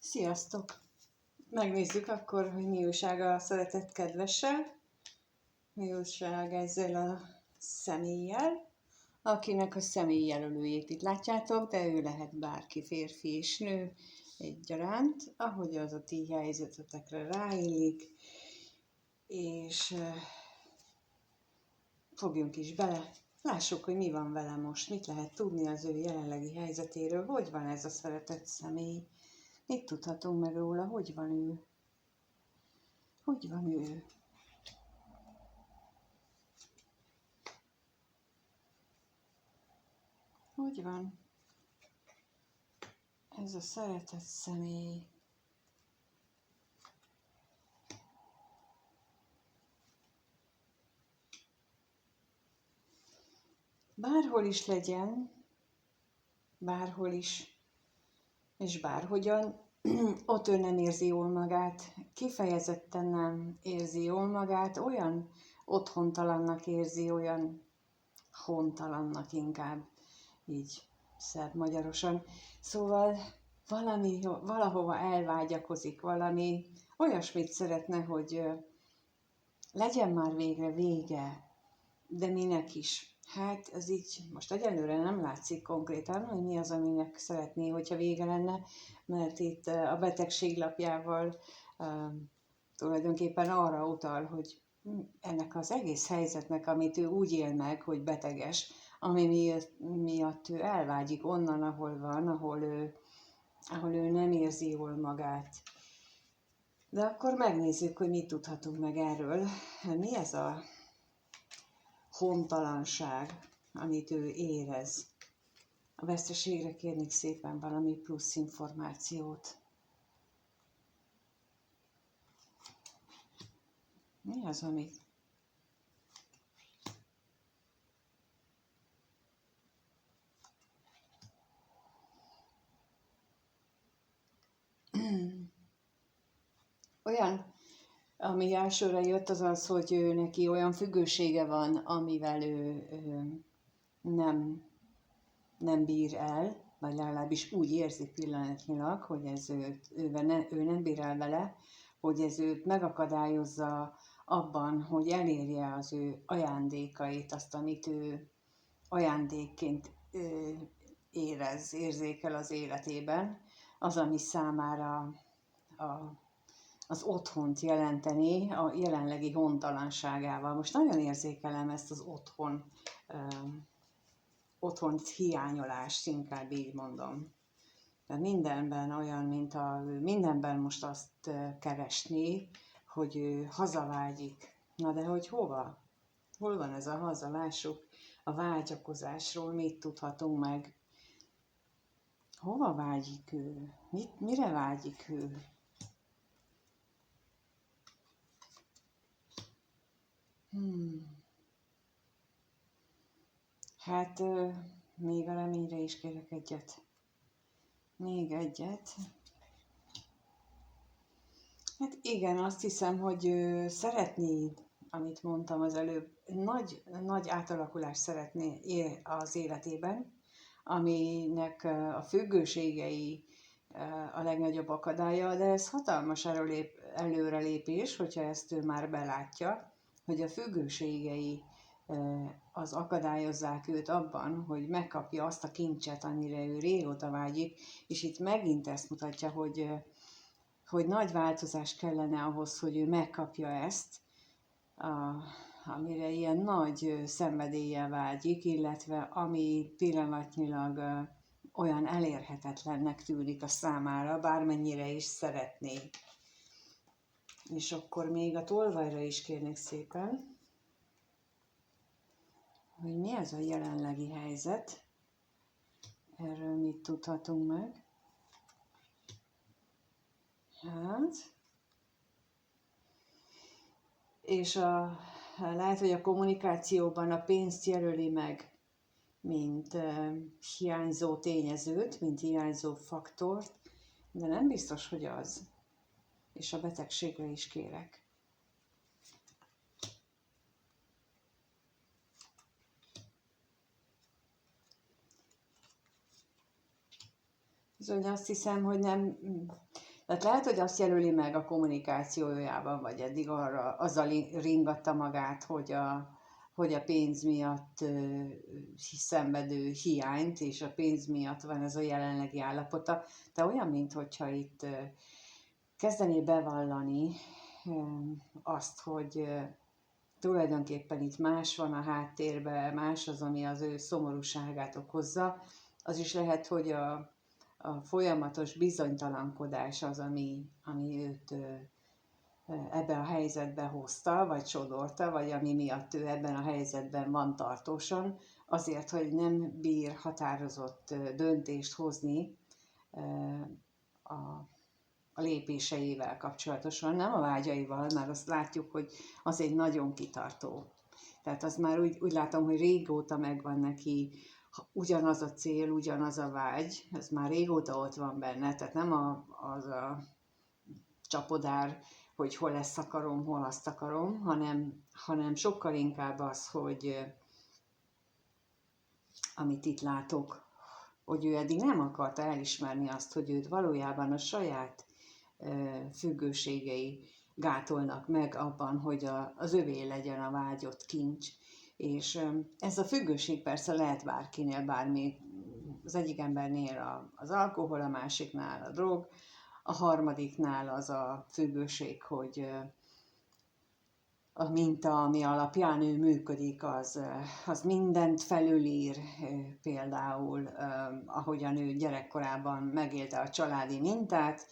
Sziasztok! Megnézzük akkor, hogy mi újság a szeretett kedvessel, mi újság ezzel a személlyel, akinek a személyjelölőjét itt látjátok, de ő lehet bárki, férfi és nő egyaránt, ahogy az a ti helyzetetekre ráillik, és fogjunk is bele, lássuk, hogy mi van vele most, mit lehet tudni az ő jelenlegi helyzetéről, hogy van ez a szeretett személy. Mit tudhatunk meg róla? Hogy van ő? Hogy van ő? Hogy van ez a szeretett személy? Bárhol is legyen, bárhol is, és bárhogyan, ott ő nem érzi jól magát, kifejezetten nem érzi jól magát, olyan otthontalannak érzi, olyan hontalannak inkább, így szebb magyarosan. Szóval valahova elvágyakozik, valami olyasmit szeretne, hogy legyen már végre vége, de minek is. Hát ez így most egyelőre nem látszik konkrétan, hogy mi az, aminek szeretné, hogyha vége lenne, mert itt a betegség lapjával tulajdonképpen arra utal, hogy ennek az egész helyzetnek, amit ő úgy él meg, hogy beteges, ami miatt ő elvágyik onnan, ahol van, ahol ő nem érzi jól magát. De akkor megnézzük, hogy mit tudhatunk meg erről. Mi ez a hontalanság, amit ő érez? A veszteségre kérnék szépen valami plusz információt. Mi az, amit... Olyan, ami elsőre jött, az az, hogy ő neki olyan függősége van, amivel ő nem bír el, vagy legalábbis úgy érzi pillanatnyilag, hogy ez ő nem bír el vele, hogy ez őt megakadályozza abban, hogy elérje az ő ajándékait, azt, amit ő ajándékként érzékel az életében, az, ami számára az otthont jelenteni a jelenlegi hontalanságával. Most nagyon érzékelem ezt az otthon hiányolást, inkább így mondom. De mindenben olyan, mindenben most azt keresné, hogy ő hazavágyik. Na de hogy hova? Hol van ez a haza? Lássuk a vágyakozásról, mit tudhatunk meg. Hova vágyik ő? Mire vágyik ő? Hát még a reményre is kérek egyet. Még egyet. Hát igen, azt hiszem, hogy szeretné, amit mondtam az előbb, nagy átalakulást szeretné az életében, aminek a függőségei a legnagyobb akadálya, de ez hatalmas előrelépés, hogyha ezt ő már belátja, hogy a függőségei az akadályozzák őt abban, hogy megkapja azt a kincset, amire ő régóta vágyik, és itt megint ezt mutatja, hogy nagy változás kellene ahhoz, hogy ő megkapja ezt, amire ilyen nagy szenvedéllyel vágyik, illetve ami pillanatnyilag olyan elérhetetlennek tűnik a számára, bármennyire is szeretné. És akkor még a tolvajra is kérnék szépen, hogy mi ez a jelenlegi helyzet, erről mit tudhatunk meg. Hát, és lehet, hogy a kommunikációban a pénzt jelöli meg, mint hiányzó tényezőt, mint hiányzó faktort, de nem biztos, hogy az. És a betegségre is kérek. Bizony azt hiszem, hogy Tehát lehet, hogy azt jelöli meg a kommunikációjában, vagy eddig azzal ringatta magát, hogy a pénz miatt szenvedő hiányt, és a pénz miatt van ez a jelenlegi állapota. De olyan, mintha itt kezdené bevallani azt, hogy tulajdonképpen itt más van a háttérben, más az, ami az ő szomorúságát okozza. Az is lehet, hogy a folyamatos bizonytalankodás az, ami őt ebbe a helyzetbe hozta, vagy sodorta, vagy ami miatt ő ebben a helyzetben van tartósan, azért, hogy nem bír határozott döntést hozni a lépéseivel kapcsolatosan, nem a vágyaival, mert azt látjuk, hogy az egy nagyon kitartó. Tehát az már úgy látom, hogy régóta megvan neki ugyanaz a cél, ugyanaz a vágy, ez már régóta ott van benne, tehát nem az a csapodár, hogy hol ezt akarom, hol azt akarom, hanem sokkal inkább az, hogy amit itt látok, hogy ő eddig nem akarta elismerni azt, hogy őt valójában a saját függőségei gátolnak meg abban, hogy az övé legyen a vágyott kincs. És ez a függőség persze lehet bárkinél, bármi. Az egyik embernél az alkohol, a másiknál a drog, a harmadiknál az a függőség, hogy a minta, ami alapján ő működik, az mindent felülír, például ahogyan ő gyerekkorában megélte a családi mintát,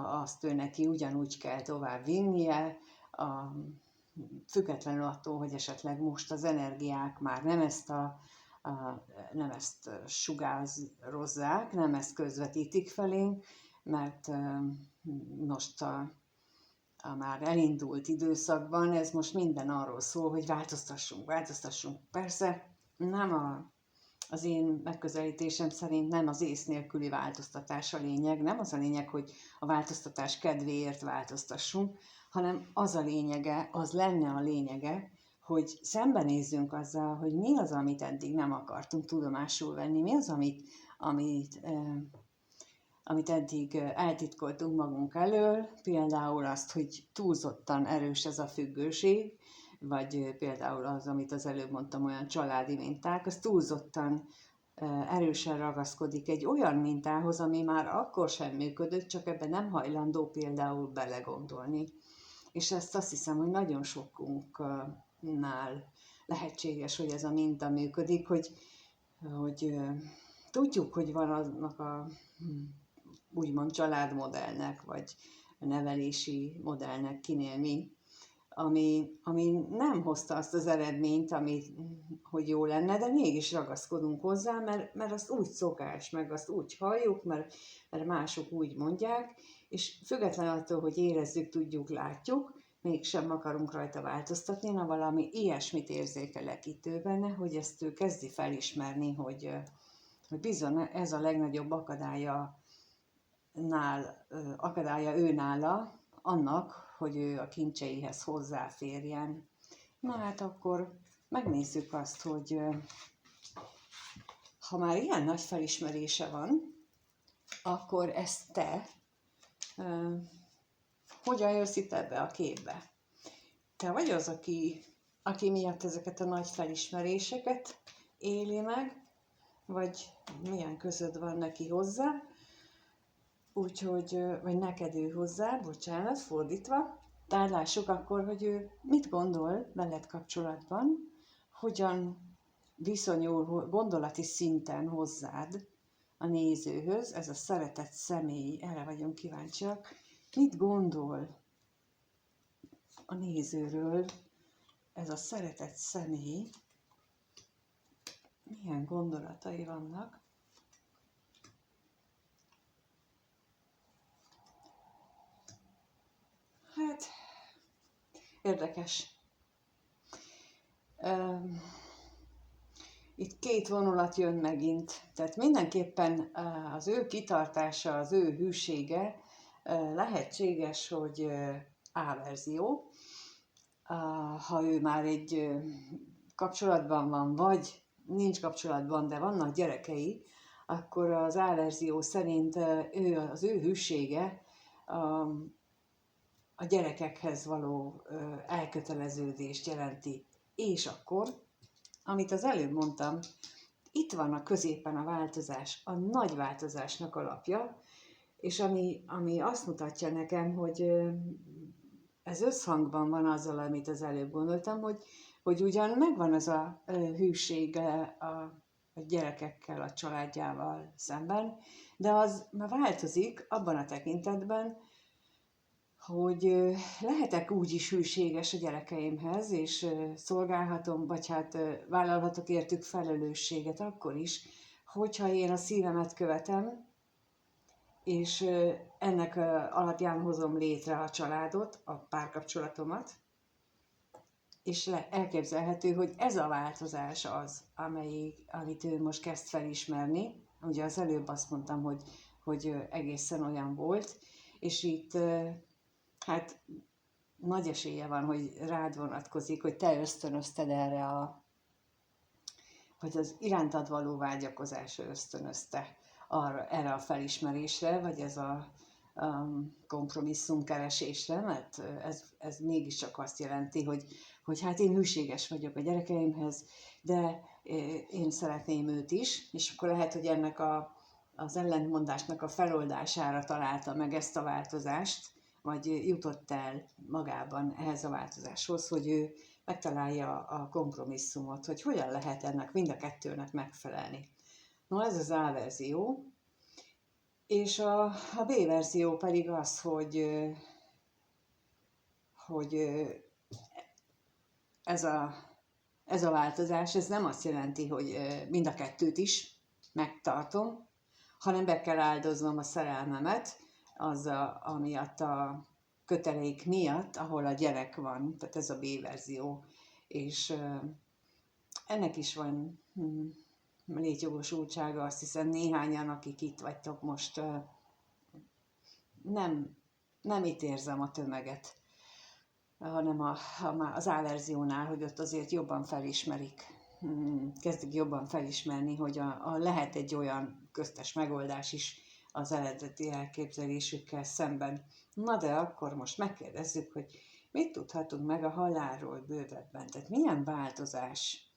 azt ő neki ugyanúgy kell tovább vinnie, függetlenül attól, hogy esetleg most az energiák már nem ezt sugározzák, nem ezt közvetítik felénk, mert most a már elindult időszakban ez most minden arról szól, hogy változtassunk. Persze az én megközelítésem szerint nem az ész nélküli változtatás a lényeg, nem az a lényeg, hogy a változtatás kedvéért változtassunk, hanem az lenne a lényege, hogy szembenézzünk azzal, hogy mi az, amit eddig nem akartunk tudomásul venni, mi az, amit eddig eltitkoltunk magunk elől, például azt, hogy túlzottan erős ez a függőség, vagy például az, amit az előbb mondtam, olyan családi minták, az túlzottan erősen ragaszkodik egy olyan mintához, ami már akkor sem működött, csak ebben nem hajlandó például belegondolni. És ezt azt hiszem, hogy nagyon sokunknál lehetséges, hogy ez a minta működik, hogy tudjuk, hogy van annak a úgymond családmodellnek, vagy nevelési modellnek kinél mi, ami nem hozta azt az eredményt, hogy jó lenne, de mégis ragaszkodunk hozzá, mert azt úgy szokás, meg azt úgy halljuk, mert mások úgy mondják, és független attól, hogy érezzük, tudjuk, látjuk, mégsem akarunk rajta változtatni, na valami ilyesmit érzékelek itt ő benne, hogy ezt ő kezdi felismerni, hogy bizony ez a legnagyobb akadálya ő nála annak, hogy ő a kincseihez hozzáférjen. Na hát akkor megnézzük azt, hogy ha már ilyen nagy felismerése van, akkor ezt te hogyan jössz itt ebbe a képbe? Te vagy az, aki miatt ezeket a nagy felismeréseket éli meg, vagy milyen közöd van neki hozzá, úgyhogy, vagy neked ő hozzá, bocsánat, fordítva. Tehát lássuk akkor, hogy ő mit gondol veled kapcsolatban, hogyan viszonyul gondolati szinten hozzád a nézőhöz, ez a szeretett személy, erre vagyunk kíváncsiak. Mit gondol a nézőről ez a szeretett személy? Milyen gondolatai vannak? Hát, érdekes. Itt két vonulat jön megint. Tehát mindenképpen az ő kitartása, az ő hűsége lehetséges, hogy averzió. Ha ő már egy kapcsolatban van, vagy nincs kapcsolatban, de vannak gyerekei, akkor az averzió szerint az ő hűsége a gyerekekhez való elköteleződést jelenti. És akkor, amit az előbb mondtam, itt van a középen a változás, a nagy változásnak alapja, és ami azt mutatja nekem, hogy ez összhangban van azzal, amit az előbb gondoltam, hogy ugyan megvan az a hűsége a gyerekekkel, a családjával szemben, de az változik abban a tekintetben, hogy lehetek úgy is hűséges a gyerekeimhez, és szolgálhatom, vagy hát vállalhatok értük felelősséget akkor is, hogyha én a szívemet követem, és ennek alapján hozom létre a családot, a párkapcsolatomat, és elképzelhető, hogy ez a változás az, amit ő most kezd felismerni. Ugye az előbb azt mondtam, hogy egészen olyan volt, és itt hát nagy esélye van, hogy rád vonatkozik, hogy te ösztönözted erre vagy az irántad való vágyakozás ösztönözte erre a felismerésre, vagy ez a kompromisszumkeresésre, mert ez mégiscsak azt jelenti, hogy hát én hűséges vagyok a gyerekeimhez, de én szeretném őt is, és akkor lehet, hogy ennek az ellentmondásnak a feloldására találta meg ezt a változást, vagy jutott el magában ehhez a változáshoz, hogy ő megtalálja a kompromisszumot, hogy hogyan lehet ennek mind a kettőnek megfelelni. No, ez az A verzió, és a B verzió pedig az, hogy ez a változás, ez nem azt jelenti, hogy mind a kettőt is megtartom, hanem be kell áldoznom a szerelmemet, amiatt a kötelék miatt, ahol a gyerek van, tehát ez a B verzió. És ennek is van létjogosultsága, azt hiszem néhányan, akik itt vagytok most, nem itt érzem a tömeget, hanem az A verziónál, hogy ott azért jobban felismerik, kezdik jobban felismerni, hogy lehet egy olyan köztes megoldás is az eredeti elképzelésükkel szemben. Na de akkor most megkérdezzük, hogy mit tudhatunk meg a halálról bővebben, tehát milyen változás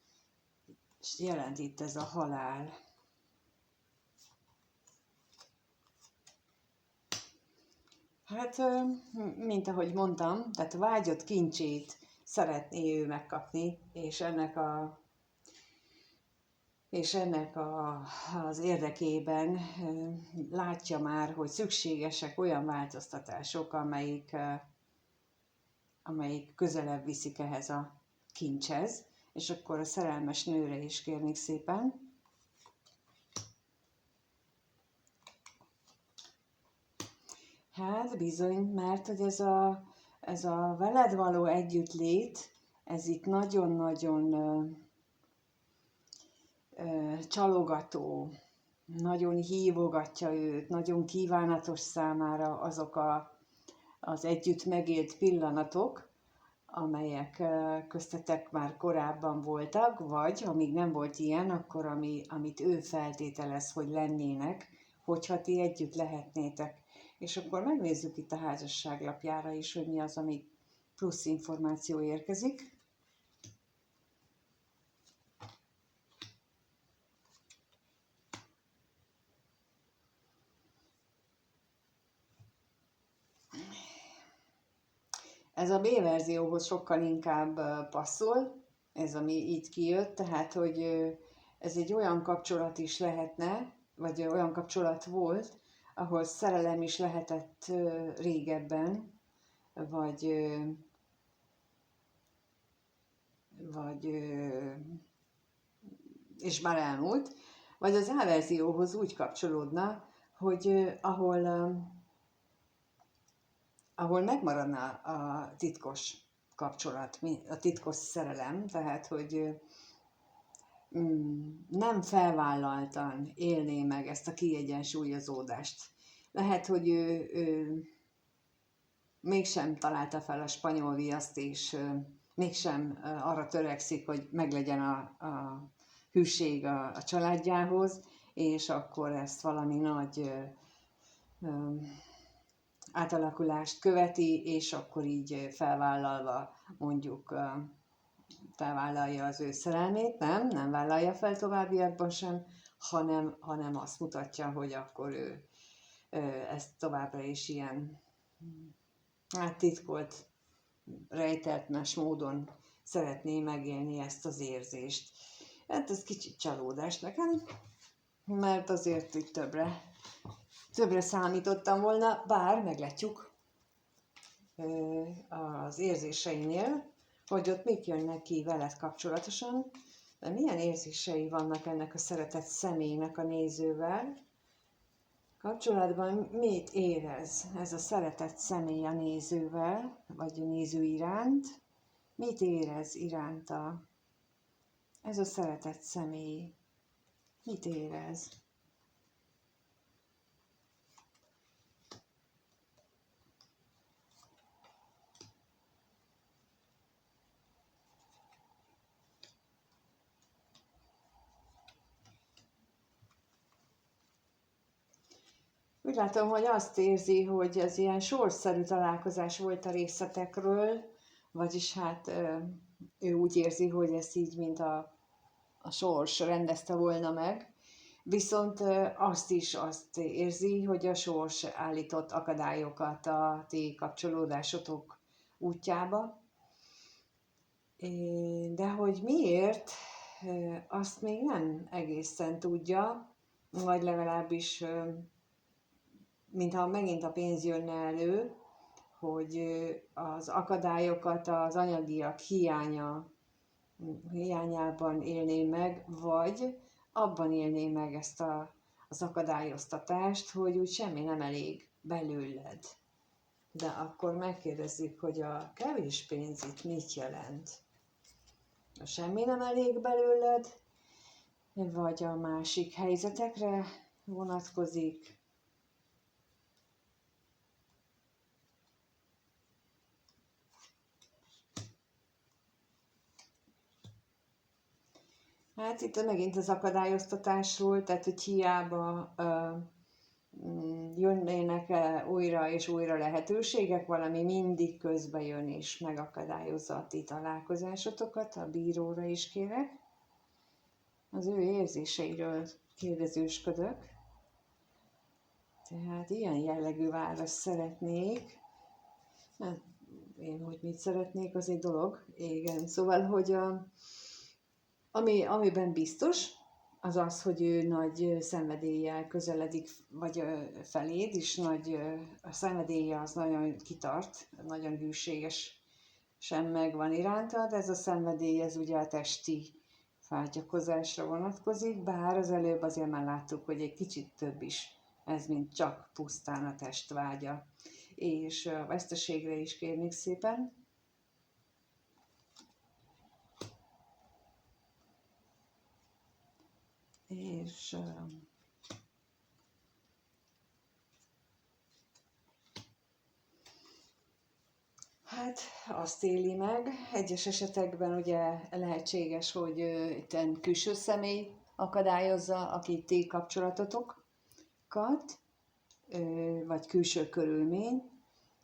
jelent itt ez a halál. Hát, mint ahogy mondtam, tehát a vágyott kincsét szeretné ő megkapni, és ennek az érdekében látja már, hogy szükségesek olyan változtatások, amelyik közelebb viszik ehhez a kincshez, és akkor a szerelmes nőre is kérnék szépen. Hát bizony, mert hogy ez a veled való együttlét, ez itt nagyon-nagyon csalogató, nagyon hívogatja őt, nagyon kívánatos számára azok az együtt megélt pillanatok, amelyek köztetek már korábban voltak, vagy ha még nem volt ilyen, akkor amit ő feltételez, hogy lennének, hogyha ti együtt lehetnétek. És akkor megnézzük itt a házasságlapjára is, hogy mi az, ami plusz információ érkezik. Ez a B verzióhoz sokkal inkább passzol, ez ami itt kijött, tehát hogy ez egy olyan kapcsolat is lehetne, vagy olyan kapcsolat volt, ahol szerelem is lehetett régebben, vagy és már elmúlt, vagy az A verzióhoz úgy kapcsolódna, hogy ahol megmaradna a titkos kapcsolat, a titkos szerelem, tehát hogy nem felvállaltan élné meg ezt a kiegyensúlyozódást. Lehet, hogy ő mégsem találta fel a spanyol viaszt, és mégsem arra törekszik, hogy meglegyen a hűség a családjához, és akkor ezt valami nagy átalakulást követi, és akkor így felvállalva mondjuk felvállalja az ő szerelmét, nem vállalja fel továbbiakban sem, hanem azt mutatja, hogy akkor ő ezt továbbra is ilyen titkolt, rejteltmes módon szeretné megélni ezt az érzést. Hát ez kicsit csalódás nekem, mert azért itt többre számítottam volna, bár meglátjuk az érzéseinél, hogy ott mit jönnek ki veled kapcsolatosan, de milyen érzései vannak ennek a szeretett személynek a nézővel kapcsolatban, mit érez ez a szeretett személy a nézővel, vagy a néző iránt, mit érez iránta ez a szeretett személy, mit érez. Úgy látom, hogy azt érzi, hogy ez ilyen sorsszerű találkozás volt a részletekről, vagyis hát ő úgy érzi, hogy ez így, mint a sors rendezte volna meg, viszont azt érzi, hogy a sors állított akadályokat a ti kapcsolódásotok útjába, de hogy miért, azt még nem egészen tudja, vagy legalábbis mintha megint a pénz jönne elő, hogy az akadályokat az anyagiak hiányában élné meg, vagy abban élné meg ezt az akadályoztatást, hogy úgy semmi nem elég belőled. De akkor megkérdezzük, hogy a kevés pénz itt mit jelent? A semmi nem elég belőled, vagy a másik helyzetekre vonatkozik? Hát itt megint az akadályoztatásról, tehát hogy hiába jönnének újra és újra lehetőségek, valami mindig közbe jön és megakadályozza a ti találkozásotokat, a bíróra is kérek. Az ő érzéseiről kérdezősködök. Tehát ilyen jellegű választ szeretnék. Hát, én hogy mit szeretnék, az egy dolog. Igen, szóval, hogy amiben biztos, az az, hogy ő nagy szenvedéllyel közeledik, vagy feléd, és a szenvedélye az nagyon kitart, nagyon hűséges sem megvan iránta, de ez a szenvedély, ez ugye a testi vágyakozásra vonatkozik, bár az előbb azért már láttuk, hogy egy kicsit több is ez, mint csak pusztán a test vágya. És a veszteségre is kérnék szépen. És hát azt éli meg, egyes esetekben ugye lehetséges, hogy itt külső személy akadályozza a ti kapcsolatotokat, vagy külső körülmény,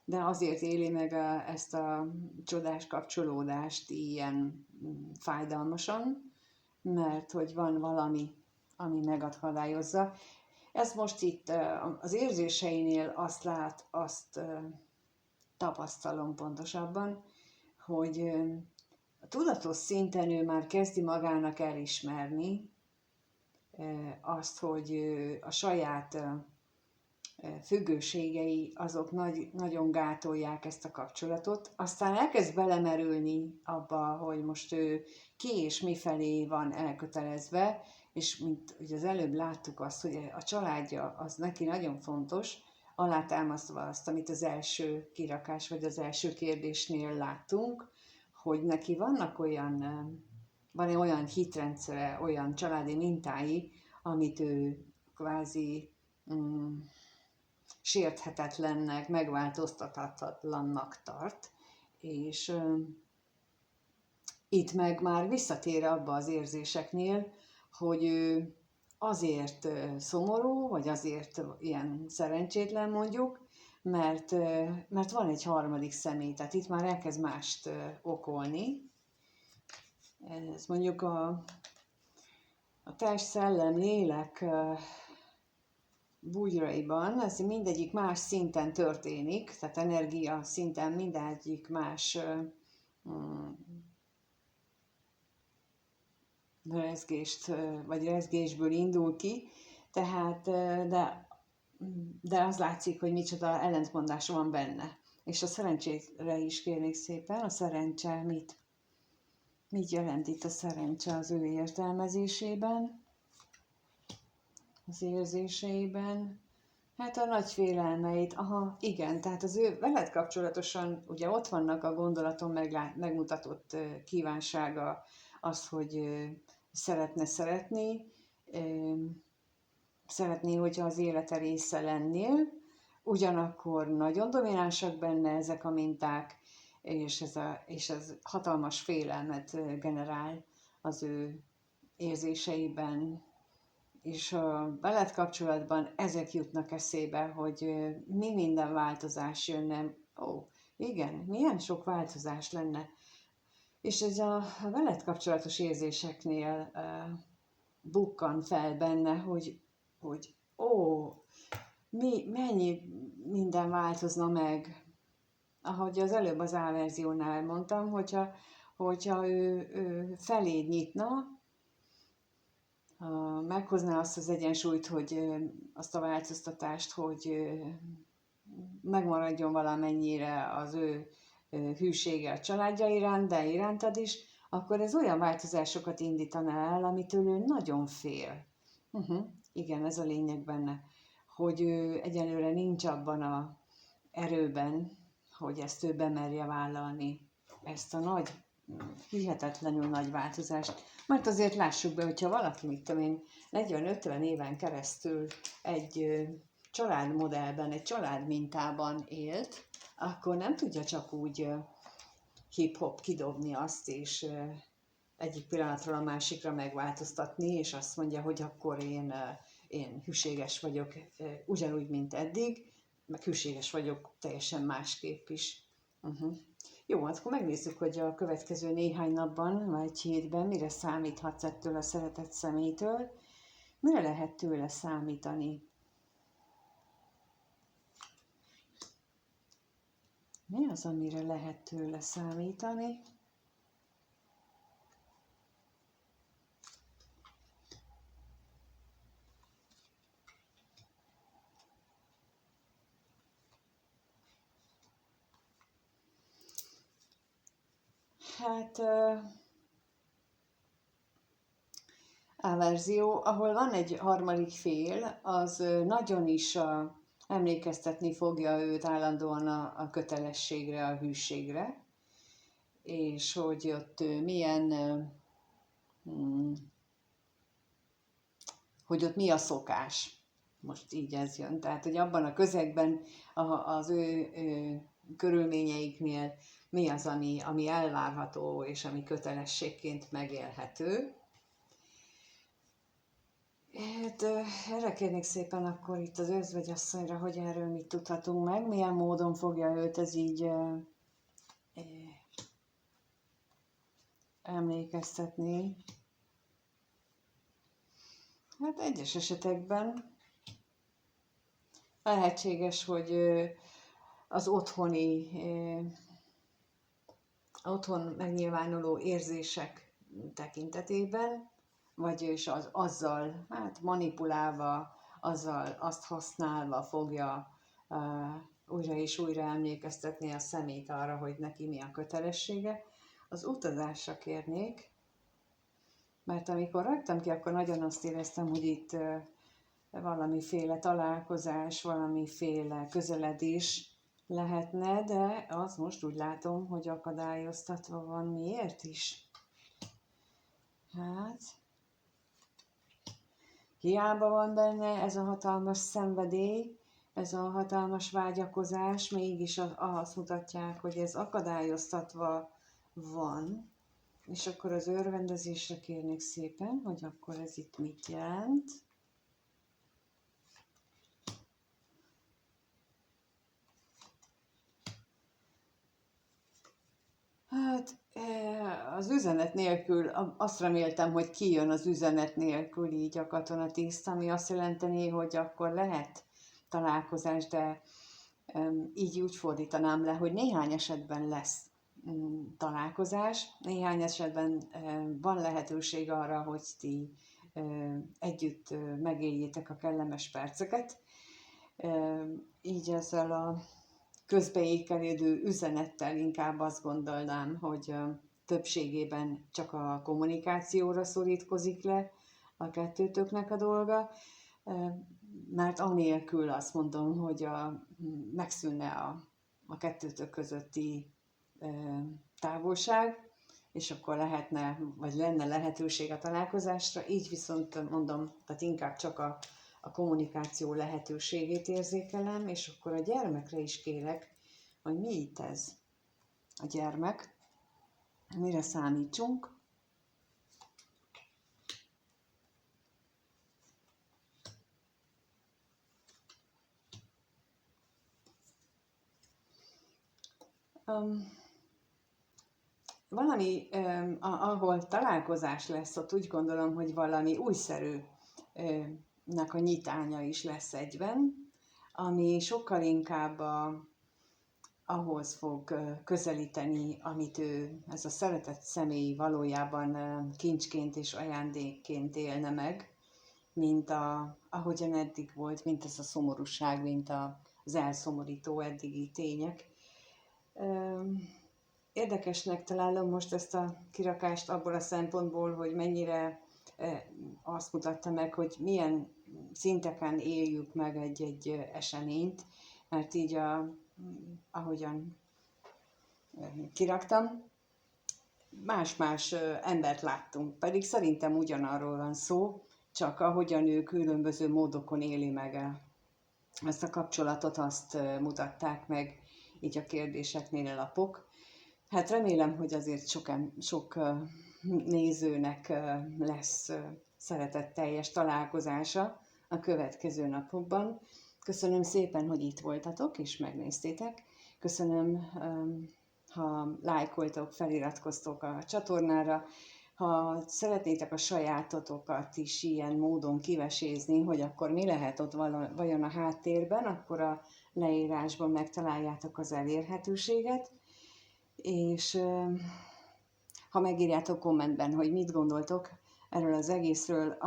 de azért éli meg ezt a csodás kapcsolódást ilyen fájdalmasan, mert hogy van valami, ami megakadályozza. Ez most itt az érzéseinél azt tapasztalom pontosabban, hogy a tudatos szinten ő már kezdi magának elismerni azt, hogy a saját függőségei azok nagyon gátolják ezt a kapcsolatot, aztán elkezd belemerülni abba, hogy most ő ki és mifelé van elkötelezve, és mint ugye az előbb láttuk azt, hogy a családja az neki nagyon fontos, alátámasztva azt, amit az első kirakás vagy az első kérdésnél láttunk, hogy neki van olyan hitrendszere, olyan családi mintái, amit ő kvázi sérthetetlennek, megváltoztathatatlannak tart, és itt meg már visszatér abba az érzéseknél, hogy ő azért szomorú, vagy azért ilyen szerencsétlen mondjuk, mert van egy harmadik személy, tehát itt már elkezd mást okolni. Ez mondjuk a test, szellem, lélek bugyraiban, ez mindegyik más szinten történik, tehát energia szinten mindegyik más rezgést, vagy rezgésből indul ki, tehát, de az látszik, hogy micsoda ellentmondás van benne. És a szerencsére is kérnék szépen, a szerencse mit jelent itt a szerencse az ő értelmezésében, az érzéseiben? Hát a nagy félelmeit, aha, igen, tehát az ő veled kapcsolatosan, ugye ott vannak a gondolaton megmutatott kívánsága, az, hogy szeretné, hogyha az élete része lennél, ugyanakkor nagyon dominánsak benne ezek a minták, és ez hatalmas félelmet generál az ő érzéseiben, és a veled kapcsolatban ezek jutnak eszébe, hogy mi minden változás jönne. Ó, igen, milyen sok változás lenne. És ez a veled kapcsolatos érzéseknél bukkan fel benne, hogy mennyi minden változna meg. Ahogy az előbb az A-verziónál mondtam, hogyha ő feléd nyitna, meghozná azt az egyensúlyt, hogy azt a változtatást, hogy megmaradjon valamennyire az ő hűsége a családja iránt, de irántad is, akkor ez olyan változásokat indítaná el, amitől ő nagyon fél. Igen, ez a lényeg benne, hogy ő egyelőre nincs abban az erőben, hogy ezt ő bemerje vállalni, ezt a nagy, hihetetlenül nagy változást. Mert azért lássuk be, hogyha valaki, mit tudom én, 40-50 éven keresztül egy családmodellben, egy családmintában élt, akkor nem tudja csak úgy hip-hop kidobni azt, és egyik pillanatról a másikra megváltoztatni, és azt mondja, hogy akkor én hűséges vagyok ugyanúgy, mint eddig, meg hűséges vagyok teljesen másképp is. Jó, akkor megnézzük, hogy a következő néhány napban, vagy egy hétben mire számíthatsz ettől a szeretett személytől, mire lehet tőle számítani. Mi az, amire lehet tőle számítani? Hát A-verzió, ahol van egy harmadik fél, az nagyon is emlékeztetni fogja őt állandóan a kötelességre, a hűségre, és hogy ott hogy ott mi a szokás. Most így ez jön. Tehát, hogy abban a közegben, az ő körülményeiknél mi az, ami elvárható, és ami kötelességként megélhető. Hát erre kérnék szépen akkor itt az özvegyasszonyra, hogy erről mit tudhatunk meg, milyen módon fogja őt ez így emlékeztetni. Hát egyes esetekben lehetséges, hogy az otthon megnyilvánuló érzések tekintetében, vagyis azzal, hát manipulálva, azzal azt használva fogja újra és újra emlékeztetni a szemét arra, hogy neki mi a kötelessége. Az utazásra kérnék, mert amikor raktam ki, akkor nagyon azt éreztem, hogy itt valamiféle találkozás, valamiféle közeledés lehetne, de az most úgy látom, hogy akadályoztatva van. Miért is? Hát, hiába van benne ez a hatalmas szenvedély, ez a hatalmas vágyakozás, mégis azt mutatják, hogy ez akadályoztatva van. És akkor az örvendezésre kérnék szépen, hogy akkor ez itt mit jelent. Hát az üzenet nélkül, azt reméltem, hogy kijön az üzenet nélkül így a katonatiszt, ami azt jelenteni, hogy akkor lehet találkozás, de így úgy fordítanám le, hogy néhány esetben lesz találkozás, néhány esetben van lehetőség arra, hogy ti együtt megéljétek a kellemes perceket. Így ezzel a közbeékelődő üzenettel inkább azt gondolnám, hogy többségében csak a kommunikációra szorítkozik le a kettőtöknek a dolga, mert anélkül azt mondom, hogy megszűnne a kettőtök közötti távolság, és akkor lehetne, vagy lenne lehetőség a találkozásra, így viszont mondom, tehát inkább csak a kommunikáció lehetőségét érzékelem, és akkor a gyermekre is kérek, hogy mi itt ez a gyermek, mire számítsunk. Valami, ahol találkozás lesz, ott úgy gondolom, hogy valami újszerűnek a nyitánya is lesz egyben, ami sokkal inkább ahhoz fog közelíteni, amit ez a szeretett személy valójában kincsként és ajándékként élne meg, mint ahogyan eddig volt, mint ez a szomorúság, mint az elszomorító eddigi tények. Érdekesnek találom most ezt a kirakást abból a szempontból, hogy mennyire azt mutatta meg, hogy milyen szinteken éljük meg egy eseményt, mert így ahogyan kiraktam, más-más embert láttunk, pedig szerintem ugyanarról van szó, csak ahogyan ő különböző módokon éli meg ezt a kapcsolatot, azt mutatták meg így a kérdéseknél a lapok. Hát remélem, hogy azért sok nézőnek lesz szeretetteljes találkozása a következő napokban. Köszönöm szépen, hogy itt voltatok és megnéztétek. Köszönöm, ha lájkoltok, feliratkoztok a csatornára. Ha szeretnétek a sajátotokat is ilyen módon kivesézni, hogy akkor mi lehet ott vajon a háttérben, akkor a leírásban megtaláljátok az elérhetőséget. És ha megírjátok kommentben, hogy mit gondoltok erről az egészről,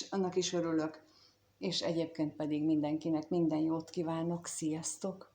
annak is örülök, és egyébként pedig mindenkinek minden jót kívánok, sziasztok!